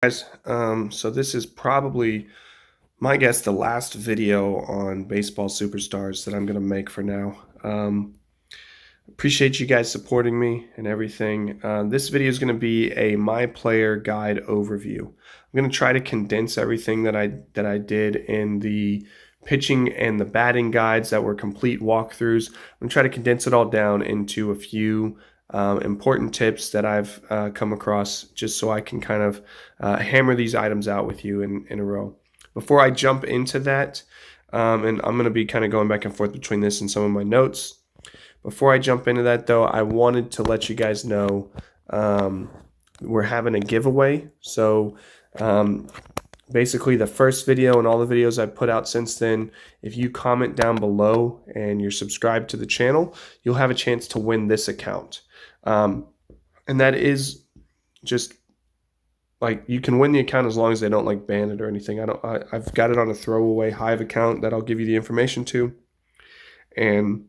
Guys, so this is probably, my guess, the last video on baseball superstars that I'm going to make for now. Appreciate you guys supporting me and everything. This video is going to be a my player guide overview. I'm going to try to condense everything that I did in the pitching and the batting guides that were complete walkthroughs. I'm going to try to condense it all down into a few important tips that I've come across, just so I can kind of hammer these items out with you in a row. Before I jump into that, and I'm going to be kind of going back and forth between this and some of my notes. Before I jump into that, though, I wanted to let you guys know we're having a giveaway. So basically, the first video and all the videos I've put out since then, if you comment down below and you're subscribed to the channel, you'll have a chance to win this account. And that is just like, you can win the account as long as they don't like ban it or anything. I've got it on a throwaway Hive account that I'll give you the information to. And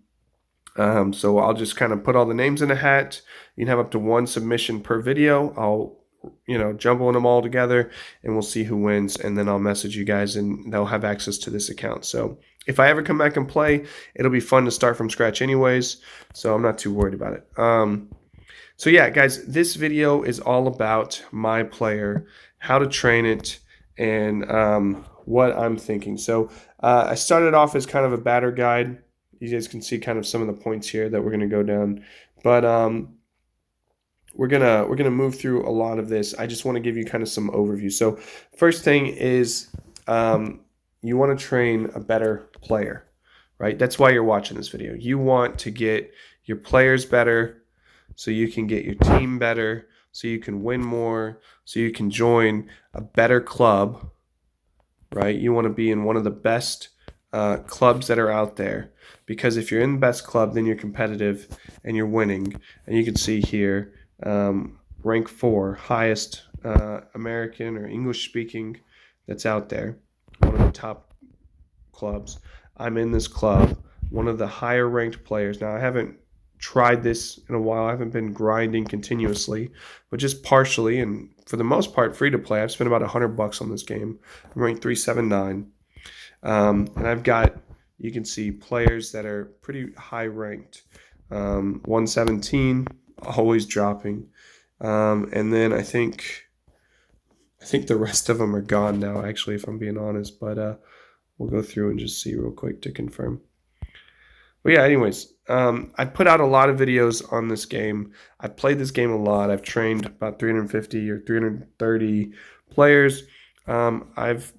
so I'll just kind of put all the names in a hat. You can have up to one submission per video. I'll jumble them all together and we'll see who wins, and then I'll message you guys and they'll have access to this account. So if I ever come back and play, it'll be fun to start from scratch anyways, so I'm not too worried about it. So yeah, guys, this video is all about my player, how to train it, and what I'm thinking. So I started off as kind of a batter guide. You guys can see kind of some of the points here that we're going to go down, but we're gonna move through a lot of this. I just want to give you kind of some overview. So first thing is you want to train a better player, right? That's why you're watching this video. You want to get your players better so you can get your team better, so you can win more, so you can join a better club, right? You want to be in one of the best clubs that are out there, because if you're in the best club, then you're competitive and you're winning. And you can see here, rank 4, highest American or English speaking that's out there, one of the top clubs. I'm in this club, one of the higher ranked players. Now, I haven't tried this in a while. I haven't been grinding continuously, but just partially, and for the most part free to play. I've spent about $100 on this game. I'm ranked 379, and I've got, you can see, players that are pretty high ranked. 117, always dropping, and then I think the rest of them are gone now, actually, if I'm being honest, but we'll go through and just see real quick to confirm. But yeah, anyways, I put out a lot of videos on this game. I've played this game a lot. I've trained about 350 or 330 players. I've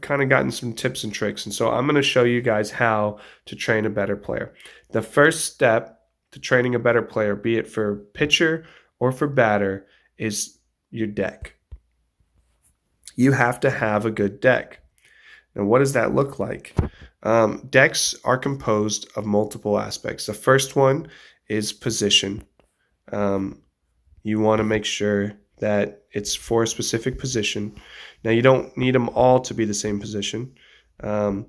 kind of gotten some tips and tricks, and so I'm going to show you guys how to train a better player. The first step to training a better player, be it for pitcher or for batter, is your deck. You have to have a good deck. Now, what does that look like? Decks are composed of multiple aspects. The first one is position. You want to make sure that it's for a specific position. Now, you don't need them all to be the same position. The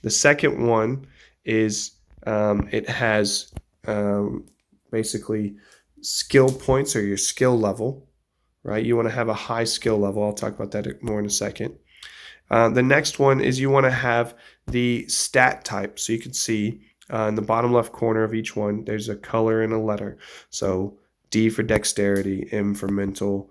second one is it has basically skill points, or your skill level, right? You want to have a high skill level. I'll talk about that more in a second. The next one is you want to have the stat type. So you can see in the bottom left corner of each one, there's a color and a letter. So D for dexterity, M for mental,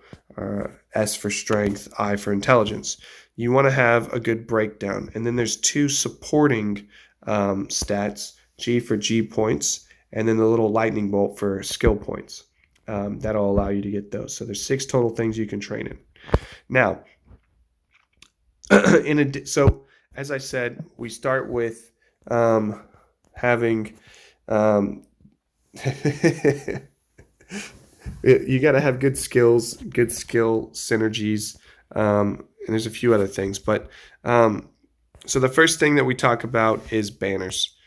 S for strength, I for intelligence. You want to have a good breakdown. And then there's 2 supporting stats, G for G points, and then the little lightning bolt for skill points. That'll allow you to get those. So there's 6 total things you can train in. Now, so as I said, we start with having you got to have good skills, good skill synergies, and there's a few other things. But so the first thing that we talk about is banners.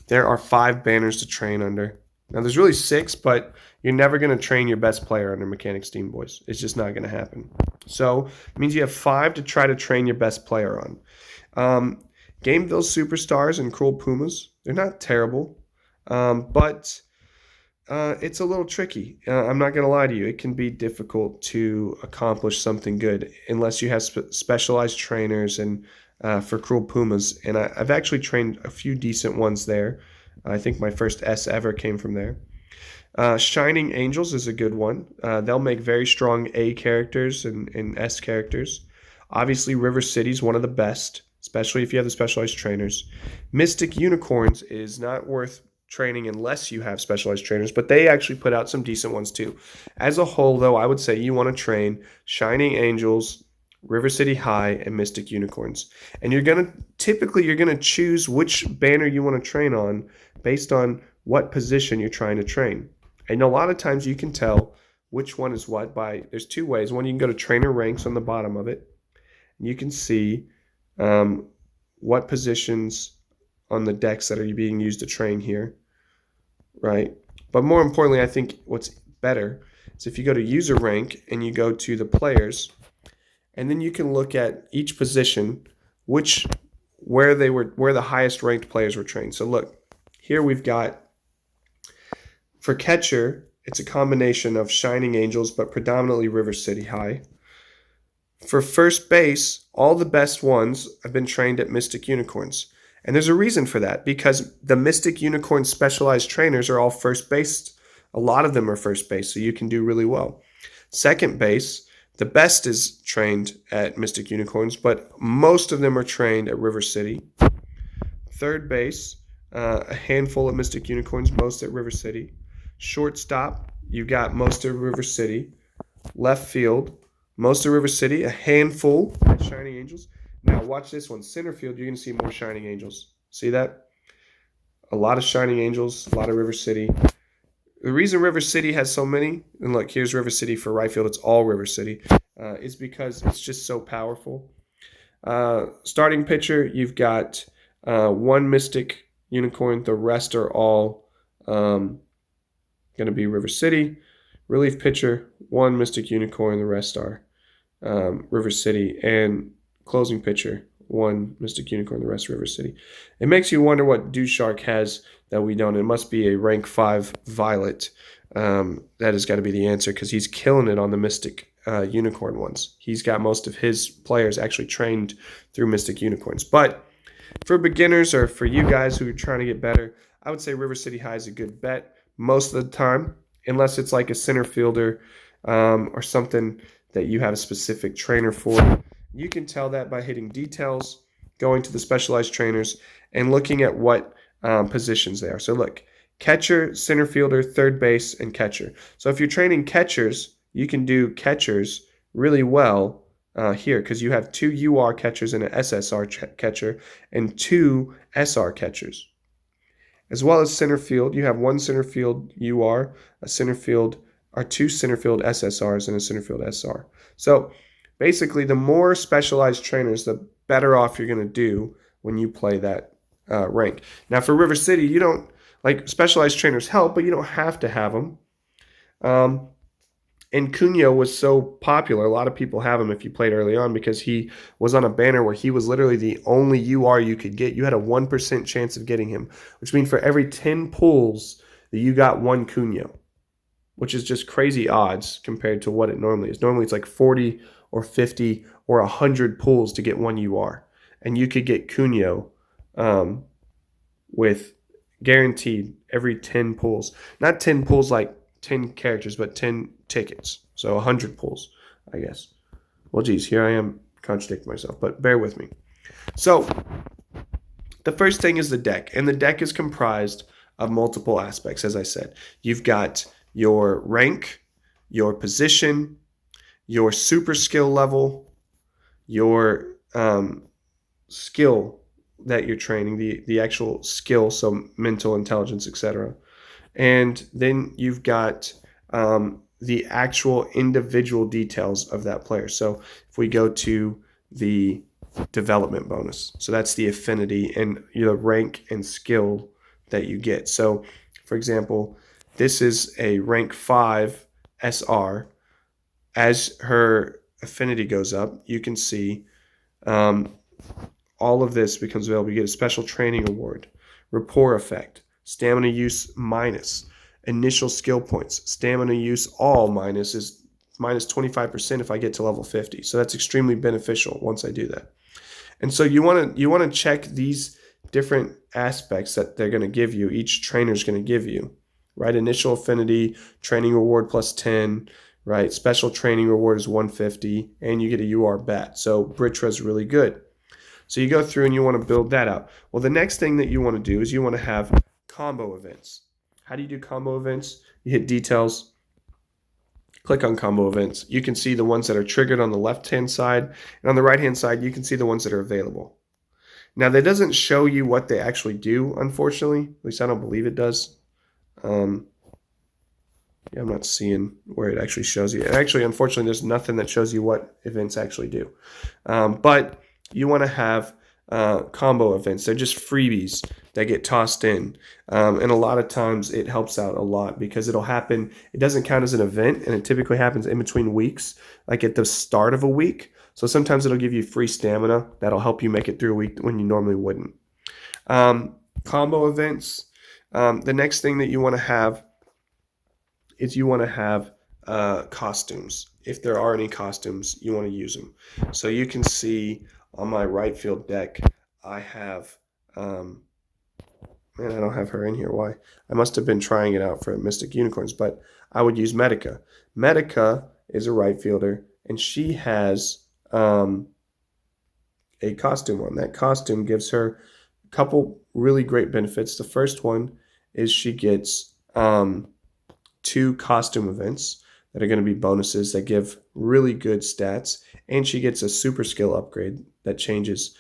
There are 5 banners to train under. Now, there's really 6, but you're never going to train your best player under Mechanic Steam, boys. It's just not going to happen. So it means you have 5 to try to train your best player on. Gameville Superstars and Cruel Pumas, they're not terrible, but It's a little tricky. I'm not going to lie to you. It can be difficult to accomplish something good unless you have specialized trainers and for Cruel Pumas. And I've actually trained a few decent ones there. I think my first S ever came from there. Shining Angels is a good one. They'll make very strong A characters and S characters. Obviously, River City's one of the best, especially if you have the specialized trainers. Mystic Unicorns is not worth training unless you have specialized trainers, but they actually put out some decent ones too. As a whole, though, I would say you want to train Shining Angels, River City High, and Mystic Unicorns. And you're gonna choose which banner you want to train on based on what position you're trying to train. And a lot of times you can tell which one is what there's two ways. One, you can go to trainer ranks on the bottom of it. And you can see what positions on the decks that are being used to train here, right? But more importantly, I think what's better is if you go to user rank and you go to the players, and then you can look at each position, where the highest ranked players were trained. So look, here we've got, for catcher, it's a combination of Shining Angels, but predominantly River City High. For first base, all the best ones have been trained at Mystic Unicorns. And there's a reason for that, because the Mystic Unicorn specialized trainers are all first base. A lot of them are first base, so you can do really well. Second base, the best is trained at Mystic Unicorns, but most of them are trained at River City. Third base, a handful of Mystic Unicorns, most at River City. Shortstop, you got most of River City. Left field, most of River City, a handful at Shining Angels. Now watch this one. Center field, you're going to see more Shining Angels. See that? A lot of Shining Angels, a lot of River City. The reason River City has so many, and look, here's River City for right field. It's all River City. Is because it's just so powerful. Starting pitcher, you've got one Mystic Unicorn. The rest are all going to be River City. Relief pitcher, one Mystic Unicorn. The rest are River City. And closing pitcher, one Mystic Unicorn. The rest River City. It makes you wonder what Dushark has that we don't. It must be a rank 5 Violet. That has got to be the answer, because he's killing it on the Mystic Unicorn ones. He's got most of his players actually trained through Mystic Unicorns. But for beginners or for you guys who are trying to get better, I would say River City High is a good bet most of the time, unless it's like a center fielder or something that you have a specific trainer for. You can tell that by hitting details, going to the specialized trainers, and looking at what positions they are. So look, catcher, center fielder, third base, and catcher. So if you're training catchers, you can do catchers really well here, because you have 2 UR catchers and an SSR catcher and 2 SR catchers. As well as center field, you have 1 center field UR, a center field, or 2 center field SSRs, and a center field SR. So basically, the more specialized trainers, the better off you're going to do when you play that rank. Now, for River City, you don't, like, specialized trainers help, but you don't have to have them. And Cunha was so popular. A lot of people have him if you played early on, because he was on a banner where he was literally the only UR you could get. You had a 1% chance of getting him, which means for every 10 pulls that you got 1 Cunha, which is just crazy odds compared to what it normally is. Normally it's like 40 or 50 or 100 pulls to get 1 UR. And you could get Cunha with guaranteed every 10 pulls. Not 10 pulls like 10 characters, but 10 tickets. So 100 pulls, I guess. Well, geez, here I am contradicting myself, but bear with me. So the first thing is the deck, and the deck is comprised of multiple aspects, as I said. You've got your rank, your position, your super skill level, your skill that you're training, the actual skill, so mental intelligence, etc. And then you've got the actual individual details of that player. So if we go to the development bonus, so that's the affinity and the rank and skill that you get. So, for example, this is a rank 5 SR. As her affinity goes up, you can see all of this becomes available. You get a special training award, rapport effect, stamina use minus, initial skill points. Stamina use all minus is minus 25% if I get to level 50. So that's extremely beneficial once I do that. And so you want to check these different aspects that they're going to give you. Each trainer is going to give you, right? Initial affinity, training reward plus 10, right? Special training reward is 150, and you get a UR bat. So Britra is really good. So you go through and you want to build that out. Well, the next thing that you want to do is you want to have combo events. How do you do combo events? You hit details, click on combo events. You can see the ones that are triggered on the left-hand side, and on the right-hand side, you can see the ones that are available. Now, that doesn't show you what they actually do, unfortunately. At least I don't believe it does. Yeah, I'm not seeing where it actually shows you. Actually, unfortunately, there's nothing that shows you what events actually do. But you want to have combo events. They're just freebies that get tossed in. And a lot of times it helps out a lot because it'll happen. It doesn't count as an event, and it typically happens in between weeks, like at the start of a week. So sometimes it'll give you free stamina that'll help you make it through a week when you normally wouldn't. Combo events. The next thing that you want to have is you want to have costumes. If there are any costumes, you want to use them. So you can see on my right field deck, I have, man, I don't have her in here. Why? I must have been trying it out for Mystic Unicorns, but I would use Medica. Medica is a right fielder, and she has a costume on. That costume gives her a couple really great benefits. The first one is she gets 2 costume events that are going to be bonuses that give really good stats, and she gets a super skill upgrade that changes,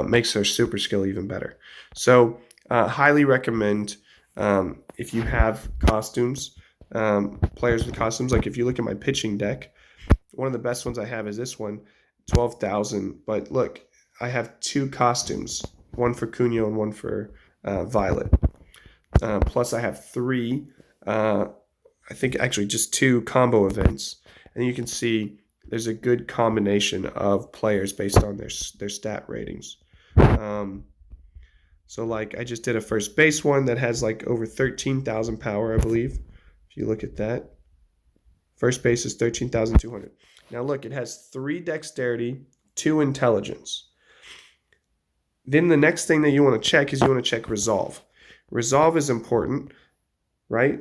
makes her super skill even better. So highly recommend if you have costumes, players with costumes. Like if you look at my pitching deck, one of the best ones I have is this one, 12,000. But look, I have 2 costumes, one for Cunio and one for Violet. Plus I have 3, I think actually just 2 combo events. And you can see there's a good combination of players based on their stat ratings. So like I just did a first base one that has like over 13,000 power, I believe. If you look at that, first base is 13,200. Now look, it has 3 dexterity, 2 intelligence. Then the next thing that you want to check is you want to check resolve. Resolve is important, right?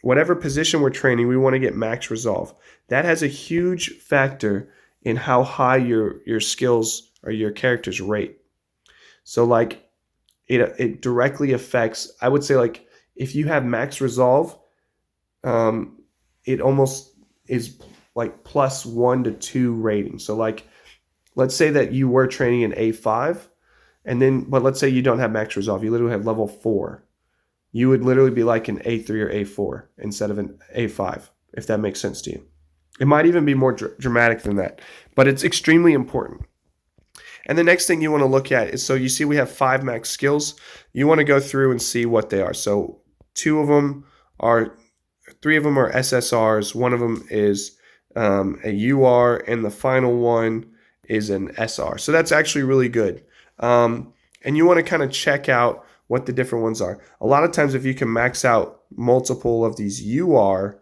Whatever position we're training, we want to get max resolve. That has a huge factor in how high your skills or your characters rate. So like it directly affects, I would say like if you have max resolve, it almost is like plus 1 to 2 rating. So like let's say that you were training in A5 but let's say you don't have max resolve, you literally have level 4. You would literally be like an A3 or A4 instead of an A5, if that makes sense to you. It might even be more dramatic than that, but it's extremely important. And the next thing you want to look at is, so you see we have 5 max skills. You want to go through and see what they are. So 3 of them are SSRs, one of them is a UR, and the final one is an SR. So that's actually really good. And you want to kind of check out what the different ones are. A lot of times if you can max out multiple of these UR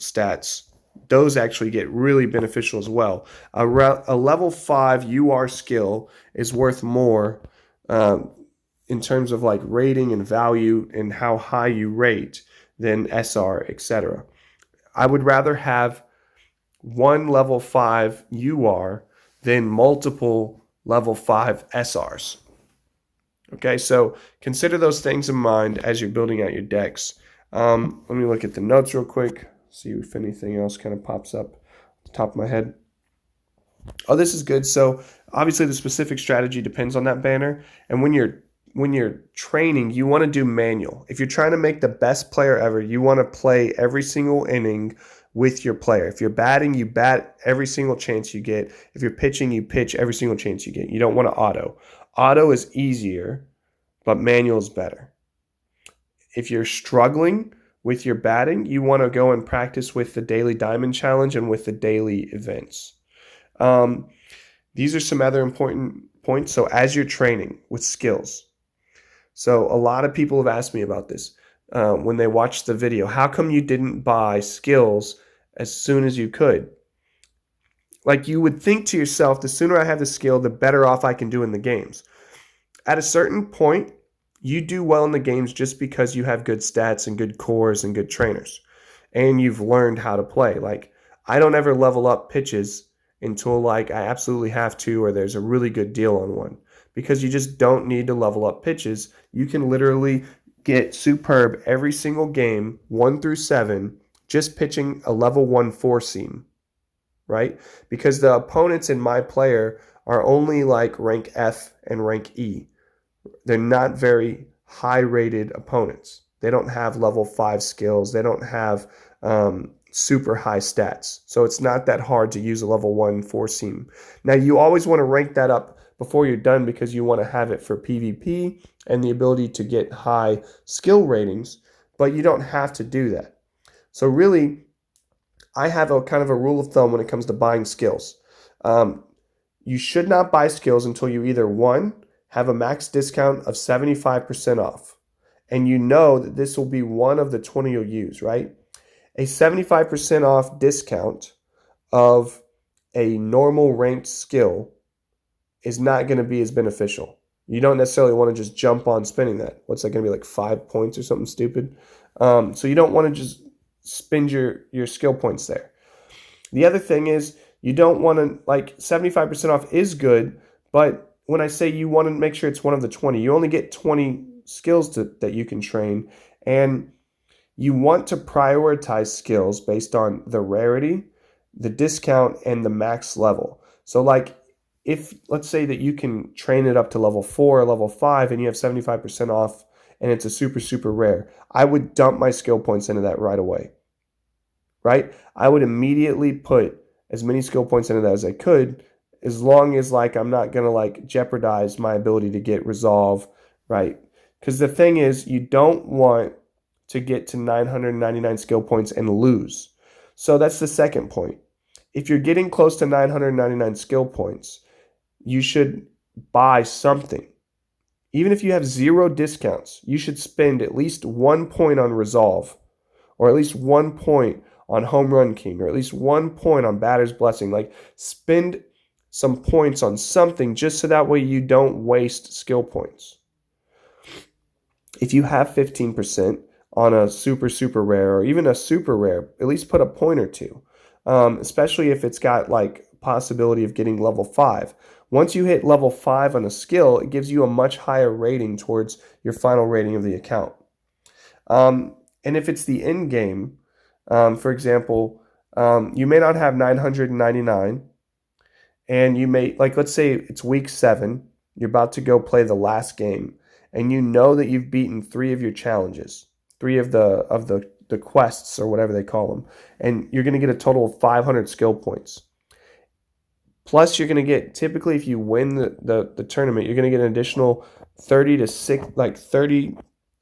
stats, those actually get really beneficial as well. A level 5 UR skill is worth more in terms of like rating and value and how high you rate than SR, etc. I would rather have one level 5 UR than multiple level 5 SRs. Okay, so consider those things in mind as you're building out your decks. Let me look at the notes real quick, see if anything else kind of pops up at the top of my head. Oh, this is good. So obviously the specific strategy depends on that banner. And when you're training, you want to do manual. If you're trying to make the best player ever, you want to play every single inning with your player. If you're batting, you bat every single chance you get. If you're pitching, you pitch every single chance you get. You don't want to auto. Auto is easier, but manual is better. If you're struggling with your batting, you want to go and practice with the daily diamond challenge and with the daily events. These are some other important points. So as you're training with skills, so a lot of people have asked me about this. when they watch the video. How come you didn't buy skills as soon as you could? Like, you would think to yourself, the sooner I have the skill, the better off I can do in the games. At a certain point, you do well in the games just because you have good stats and good cores and good trainers, and you've learned how to play. Like, I don't ever level up pitches until like I absolutely have to, or there's a really good deal on one, because you just don't need to level up pitches. You can literally get superb every single game, 1 through 7, just pitching a level 1 four seam, right? Because the opponents in my player are only like rank F and rank E. They're not very high rated opponents. They don't have level 5 skills. They don't have super high stats. So it's not that hard to use a level 1 four seam. Now, you always want to rank that up before you're done, because you want to have it for PvP and the ability to get high skill ratings, but you don't have to do that. So really, I have a kind of a rule of thumb when it comes to buying skills. You should not buy skills until you either, one, have a max discount of 75% off, and you know that this will be one of the 20 you'll use, right? A 75% off discount of a normal ranked skill is not going to be as beneficial. You don't necessarily want to just jump on spending that. What's that going to be, like 5 points or something stupid? So you don't want to just spend your skill points there. The other thing is, you don't want to, like, 75% off is good, but when I say you want to make sure it's one of the 20, you only get 20 skills that you can train, and you want to prioritize skills based on the rarity, the discount, and the max level. So like, if let's say that you can train it up to level 4 or level 5 and you have 75% off and it's a super, super rare, I would dump my skill points into that right away, right? I would immediately put as many skill points into that as I could, as long as like I'm not going to like jeopardize my ability to get resolve, right? Because the thing is, you don't want to get to 999 skill points and lose. So that's the second point. If you're getting close to 999 skill points, you should buy something. Even if you have 0 discounts, you should spend at least 1 point on resolve, or at least 1 point on home run king, or at least 1 point on batter's blessing. Like, spend some points on something, just so that way you don't waste skill points. If you have 15% on a super, super rare, or even a super rare, at least put a point or two, especially if it's got like possibility of getting level 5. Once you hit level 5 on a skill, it gives you a much higher rating towards your final rating of the account. And if it's the end game, for example, you may not have 999, and you may, like, let's say it's week 7, you're about to go play the last game, and you know that you've beaten 3 of your challenges, 3 of the quests, or whatever they call them, and you're going to get a total of 500 skill points. Plus, you're going to get, typically, if you win the tournament, you're going to get an additional 30 to 6, like 30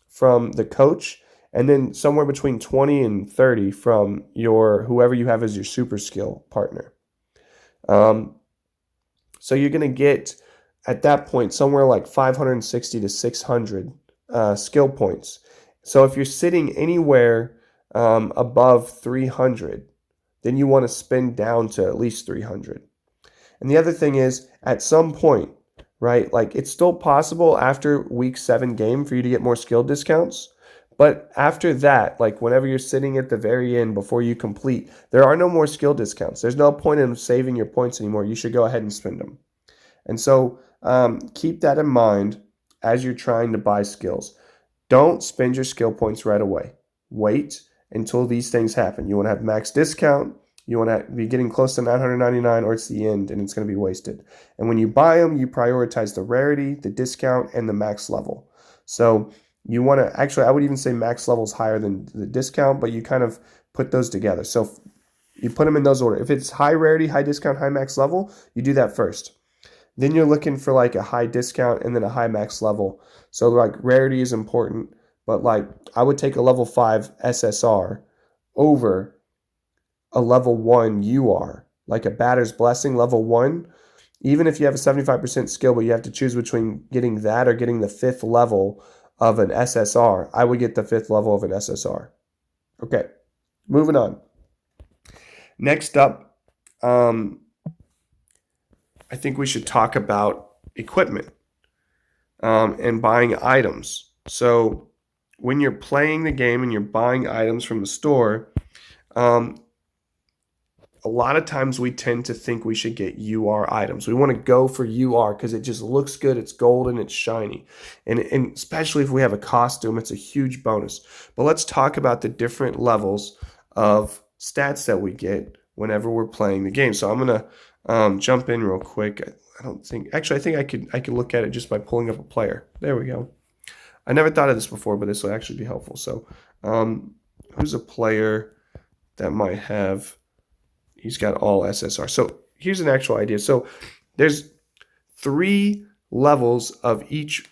from the coach, and then somewhere between 20 and 30 from your whoever you have as your super skill partner. So you're going to get, at that point, somewhere like 560 to 600 skill points. So if you're sitting anywhere above 300, then you want to spend down to at least 300. And the other thing is, at some point, right, like, it's still possible after week 7 game for you to get more skill discounts. But after that, like, whenever you're sitting at the very end before you complete, there are no more skill discounts. There's no point in saving your points anymore. You should go ahead and spend them. And so keep that in mind as you're trying to buy skills. Don't spend your skill points right away. Wait until these things happen. You want to have max discount. You want to be getting close to 999, or it's the end and it's going to be wasted. And when you buy them, you prioritize the rarity, the discount, and the max level. So you want to, actually, I would even say max level is higher than the discount, but you kind of put those together. So you put them in those order. If it's high rarity, high discount, high max level, you do that first. Then you're looking for like a high discount and then a high max level. So like, rarity is important, but like, I would take a level 5 SSR over a level 1 UR, like a batter's blessing level 1. Even if you have a 75% skill, but you have to choose between getting that or getting the 5th level of an SSR, I would get the 5th level of an SSR. Okay, moving on. Next up, I think we should talk about equipment and buying items. So when you're playing the game and you're buying items from the store, a lot of times we tend to think we should get UR items. We want to go for UR because it just looks good. It's golden, it's shiny. And especially if we have a costume, it's a huge bonus. But let's talk about the different levels of stats that we get whenever we're playing the game. So I'm going to jump in real quick. I think I could look at it just by pulling up a player. There we go. I never thought of this before, but this will actually be helpful. So who's a player that might have... He's got all SSR. So here's an actual idea. So there's 3 levels of each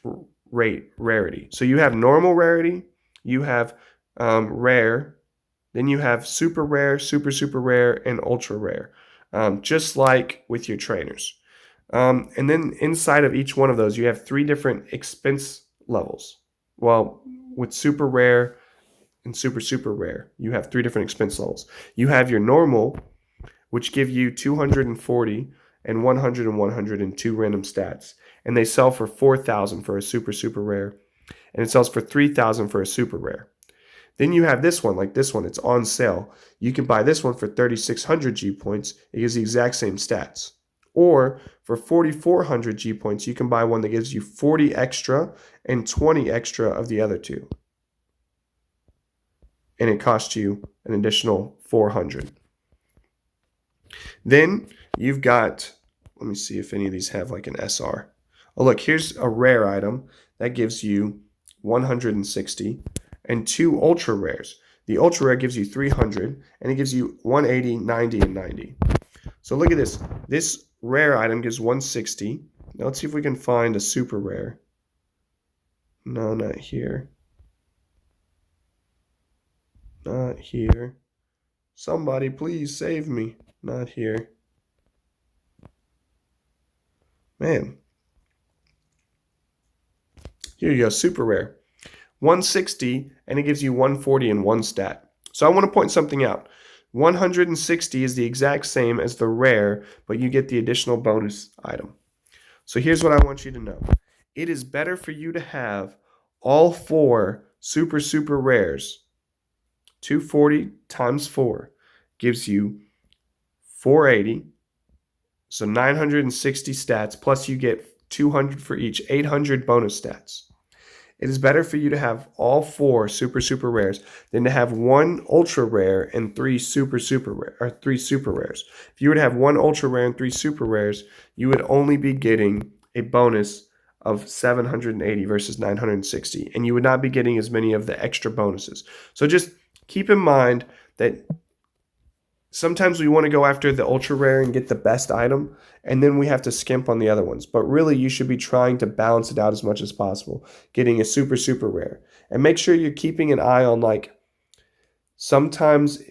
rarity. So you have normal rarity, you have rare, then you have super rare, super, super rare, and ultra rare, just like with your trainers. And then inside of each one of those, you have 3 different expense levels. Well, with super rare and super, super rare, you have 3 different expense levels. You have your normal, which give you 240 and 100 and 100 and 2 random stats. And they sell for 4,000 for a super, super rare. And it sells for 3,000 for a super rare. Then you have this one, like this one, it's on sale. You can buy this one for 3,600 G points. It gives the exact same stats. Or for 4,400 G points, you can buy one that gives you 40 extra and 20 extra of the other 2. And it costs you an additional 400. Then you've got, let me see if any of these have like an SR. Oh, look, here's a rare item that gives you 160 and 2 ultra rares. The ultra rare gives you 300 and it gives you 180, 90, and 90. So look at this. This rare item gives 160. Now let's see if we can find a super rare. No, not here. Not here. Somebody please save me. Not here. Man. Here you go, super rare. 160, and it gives you 140 in 1 stat. So I want to point something out. 160 is the exact same as the rare, but you get the additional bonus item. So here's what I want you to know. It is better for you to have all 4 super, super rares. 240 times 4 gives you 480, so 960 stats, plus you get 200 for each, 800 bonus stats. It is better for you to have all 4 super, super rares than to have 1 ultra rare and 3 super, super rare, or 3 super rares. If you were to have 1 ultra rare and 3 super rares, you would only be getting a bonus of 780 versus 960, and you would not be getting as many of the extra bonuses. So just keep in mind that sometimes we want to go after the ultra rare and get the best item, and then we have to skimp on the other ones. But really, you should be trying to balance it out as much as possible, getting a super, super rare. And make sure you're keeping an eye on, like, sometimes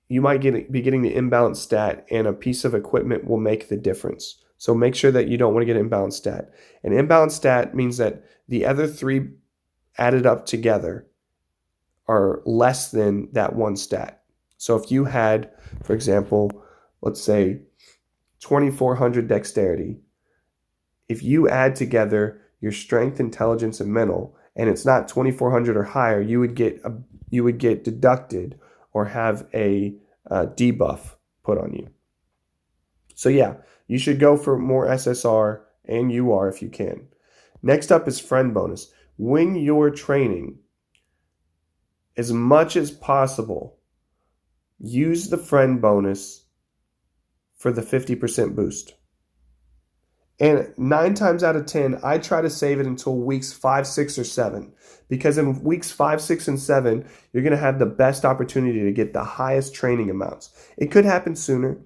you might be getting the imbalanced stat, and a piece of equipment will make the difference. So make sure that you don't want to get an imbalanced stat. An imbalanced stat means that the other 3 added up together are less than that 1 stat. So if you had, for example, let's say 2,400 dexterity, if you add together your strength, intelligence, and mental, and it's not 2,400 or higher, you would get deducted or have a debuff put on you. So yeah, you should go for more SSR and UR if you can. Next up is friend bonus. When you're training, as much as possible, use the friend bonus for the 50% boost. And 9 times out of 10, I try to save it until weeks 5, 6, or 7. Because in weeks 5, 6, and 7, you're going to have the best opportunity to get the highest training amounts. It could happen sooner,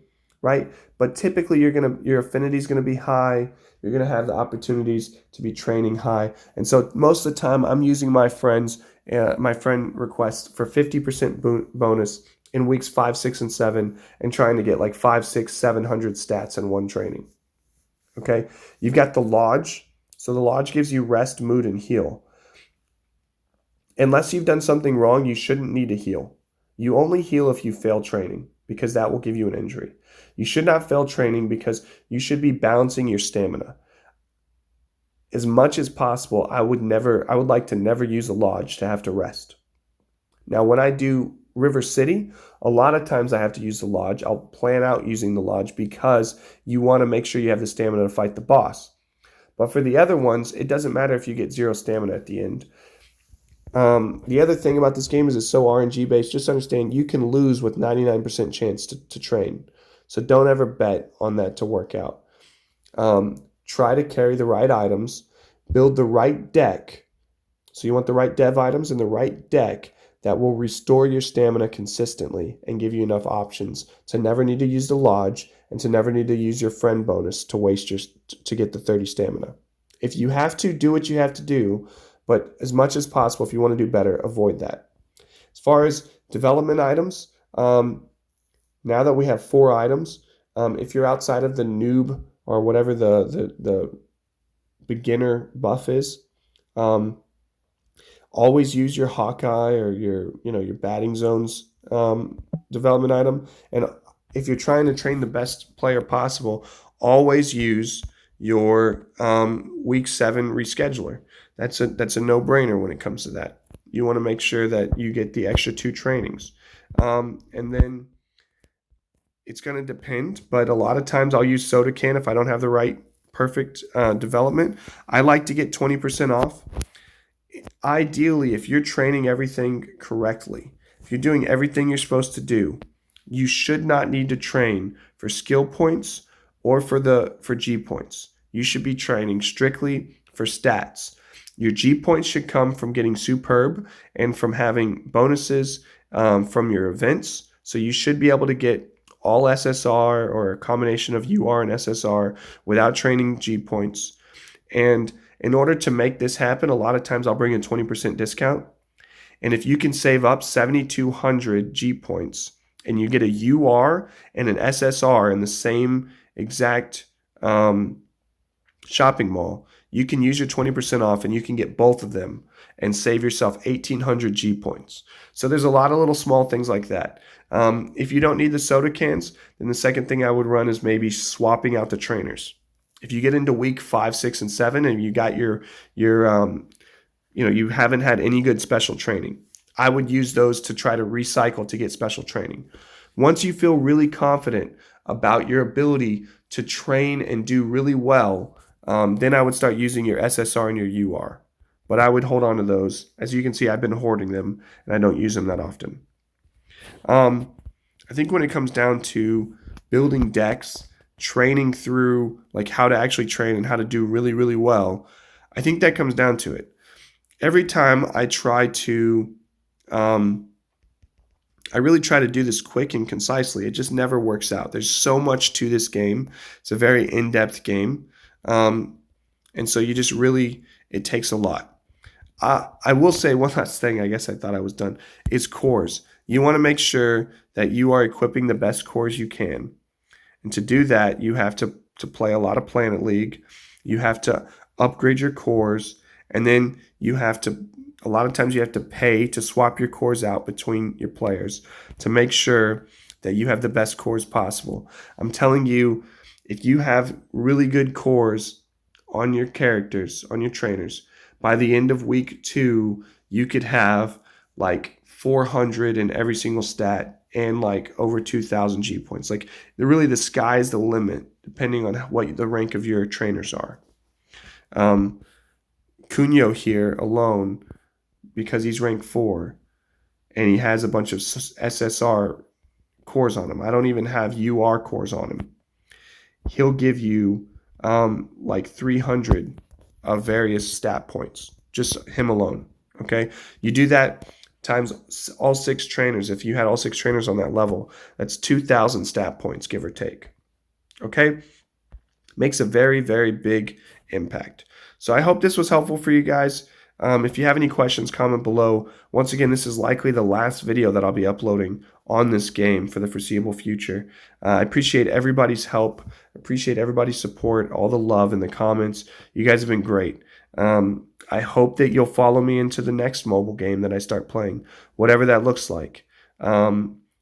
right? But typically, your affinity is going to be high. You're going to have the opportunities to be training high. And so most of the time, I'm using my friend request for 50% bonus in weeks 5, 6, and 7, and trying to get like 5, 6, 700 stats in 1 training. Okay, you've got the Lodge. So the Lodge gives you rest, mood, and heal. Unless you've done something wrong, you shouldn't need to heal. You only heal if you fail training, because that will give you an injury. You should not fail training because you should be balancing your stamina. As much as possible, I would like to never use a lodge to have to rest. Now, when I do River City, a lot of times I have to use the lodge. I'll plan out using the lodge because you want to make sure you have the stamina to fight the boss. But for the other ones, it doesn't matter if you get 0 stamina at the end. The other thing about this game is it's so RNG based. Just understand you can lose with 99% chance to train. So don't ever bet on that to work out. Try to carry the right items, build the right deck. So you want the right dev items and the right deck that will restore your stamina consistently and give you enough options to never need to use the lodge and to never need to use your friend bonus to get the 30 stamina. If you have to, do what you have to do, but as much as possible, if you want to do better, avoid that. As far as development items, now that we have 4 items, if you're outside of the noob or whatever the beginner buff is, always use your Hawkeye or your batting zones development item. And if you're trying to train the best player possible, always use your week 7 rescheduler. That's a no-brainer when it comes to that. You want to make sure that you get the extra 2 trainings. And then it's going to depend, but a lot of times I'll use Soda Can if I don't have the right perfect development. I like to get 20% off. Ideally, if you're training everything correctly, if you're doing everything you're supposed to do, you should not need to train for skill points or for G points. You should be training strictly for stats. Your G points should come from getting superb and from having bonuses from your events. So you should be able to get all SSR or a combination of UR and SSR without training G points. And in order to make this happen, a lot of times I'll bring a 20% discount. And if you can save up 7,200 G points and you get a UR and an SSR in the same exact shopping mall, you can use your 20% off and you can get both of them and save yourself 1,800 G points. So there's a lot of little small things like that. If you don't need the soda cans, then the second thing I would run is maybe swapping out the trainers. If you get into week 5, 6, and 7 and you got you haven't had any good special training, I would use those to try to recycle to get special training. Once you feel really confident about your ability to train and do really well, then I would start using your SSR and your UR. But I would hold on to those. As you can see, I've been hoarding them, and I don't use them that often. I think when it comes down to building decks, training through like how to actually train and how to do really, really well, I think that comes down to it. Every time I try to, I really try to do this quick and concisely. It just never works out. There's so much to this game. It's a very in-depth game. And so you just really, it takes a lot. I will say one last thing, I guess I thought I was done, is cores. You want to make sure that you are equipping the best cores you can. And to do that, you have to play a lot of Planet League. You have to upgrade your cores. And then you have to, a lot of times you have to pay to swap your cores out between your players to make sure that you have the best cores possible. I'm telling you, if you have really good cores on your characters, on your trainers, by the end of week 2, you could have like 400 in every single stat and like over 2,000 G points. Like really the sky's the limit depending on what the rank of your trainers are. Cunyo here alone, because he's rank 4 and he has a bunch of SSR cores on him. I don't even have UR cores on him. He'll give you like 300 of various stat points, just him alone. Okay, you do that times all 6 trainers. If you had all 6 trainers on that level, that's 2,000 stat points, give or take. Okay, makes a very, very big impact. So I hope this was helpful for you guys. If you have any questions, comment below. Once again, this is likely the last video that I'll be uploading on this game for the foreseeable future. I appreciate everybody's help. I appreciate everybody's support, all the love in the comments. You guys have been great. I hope that you'll follow me into the next mobile game that I start playing, whatever that looks like,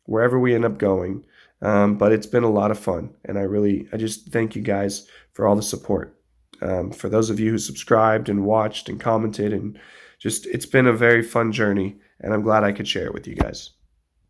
wherever we end up going. But it's been a lot of fun, and I just thank you guys for all the support. For those of you who subscribed and watched and commented, and just it's been a very fun journey, and I'm glad I could share it with you guys.